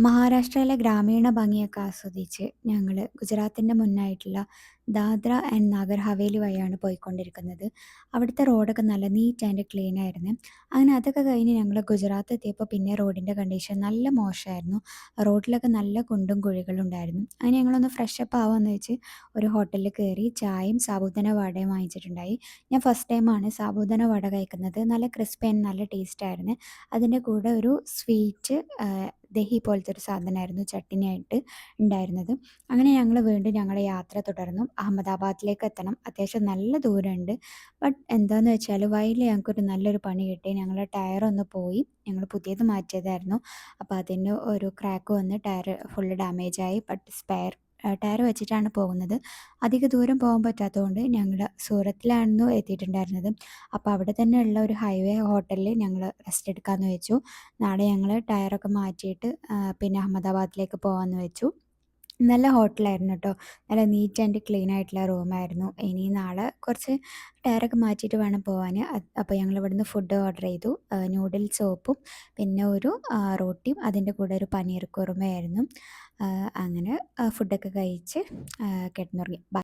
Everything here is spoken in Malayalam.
മഹാരാഷ്ട്രയിലെ ഗ്രാമീണ ഭംഗിയൊക്കെ ആസ്വദിച്ച് ഞങ്ങൾ ഗുജറാത്തിൻ്റെ മുന്നായിട്ടുള്ള ദാദ്ര ആൻഡ് നാഗർ ഹവേലി വഴിയാണ് പോയിക്കൊണ്ടിരിക്കുന്നത്. അവിടുത്തെ റോഡൊക്കെ നല്ല നീറ്റ് ആൻഡ് ക്ലീൻ ആയിരുന്നു. അങ്ങനെ അതൊക്കെ കഴിഞ്ഞ് ഞങ്ങൾ ഗുജറാത്ത് എത്തിയപ്പോൾ പിന്നെ റോഡിൻ്റെ കണ്ടീഷൻ നല്ല മോശമായിരുന്നു. റോഡിലൊക്കെ നല്ല കുണ്ടും കുഴികളും ഉണ്ടായിരുന്നു. അങ്ങനെ ഞങ്ങളൊന്ന് ഫ്രഷപ്പ് ആവാമെന്ന് വെച്ച് ഒരു ഹോട്ടലിൽ കയറി ചായയും സാബൂദന വടയും വാങ്ങിച്ചിട്ടുണ്ടായി. ഞാൻ ഫസ്റ്റ് ടൈമാണ് സാബൂദന വട കഴിക്കുന്നത്. നല്ല ക്രിസ്പി ആൻഡ് നല്ല ടേസ്റ്റ് ആയിരുന്നു. അതിൻ്റെ കൂടെ ഒരു സ്വീറ്റ് ദഹി പോലത്തെ ഒരു സാധനമായിരുന്നു ചട്നിയായിട്ട് ഉണ്ടായിരുന്നത്. അങ്ങനെ ഞങ്ങൾ വീണ്ടും ഞങ്ങളുടെ യാത്ര തുടർന്നു. അഹമ്മദാബാദിലേക്ക് എത്തണം. അത്യാവശ്യം നല്ല ദൂരമുണ്ട്. ബട്ട് എന്താണെന്ന് വെച്ചാൽ വഴിയിൽ ഞങ്ങൾക്കൊരു നല്ലൊരു പണി കിട്ടി. ഞങ്ങളുടെ ടയറൊന്ന് പോയി. ഞങ്ങൾ പുതിയത് മാറ്റിയതായിരുന്നു. അപ്പോൾ അതിന് ഒരു ക്രാക്ക് വന്ന് ടയർ ഫുള്ള് ഡാമേജായി. ബട്ട് സ്പെയർ ടയർ വെച്ചിട്ടാണ് പോകുന്നത്. അധിക ദൂരം പോകാൻ പറ്റാത്തതുകൊണ്ട് ഞങ്ങൾ സൂറത്തിലായിരുന്നു എത്തിയിട്ടുണ്ടായിരുന്നത്. അപ്പോൾ അവിടെ തന്നെയുള്ള ഒരു ഹൈവേ ഹോട്ടലിൽ ഞങ്ങൾ റെസ്റ്റ് എടുക്കാമെന്ന് വെച്ചു. നാളെ ഞങ്ങൾ ടയറൊക്കെ മാറ്റിയിട്ട് പിന്നെ അഹമ്മദാബാദിലേക്ക് പോകാമെന്ന് വെച്ചു. നല്ല ഹോട്ടലായിരുന്നു കേട്ടോ. നല്ല നീറ്റ് ആൻഡ് ക്ലീൻ ആയിട്ടുള്ള റൂമായിരുന്നു. ഇനി നാളെ കുറച്ച് ടയറൊക്കെ മാറ്റിയിട്ട് വേണം പോവാൻ. അപ്പോൾ ഞങ്ങൾ ഇവിടുന്ന് ഫുഡ് ഓർഡർ ചെയ്തു. നൂഡിൽസ് സോപ്പും പിന്നെ ഒരു റോട്ടിയും അതിൻ്റെ കൂടെ ഒരു പനീർ കുറുമയായിരുന്നു. അങ്ങനെ ഫുഡൊക്കെ കഴിച്ച് കിടന്നുറങ്ങി.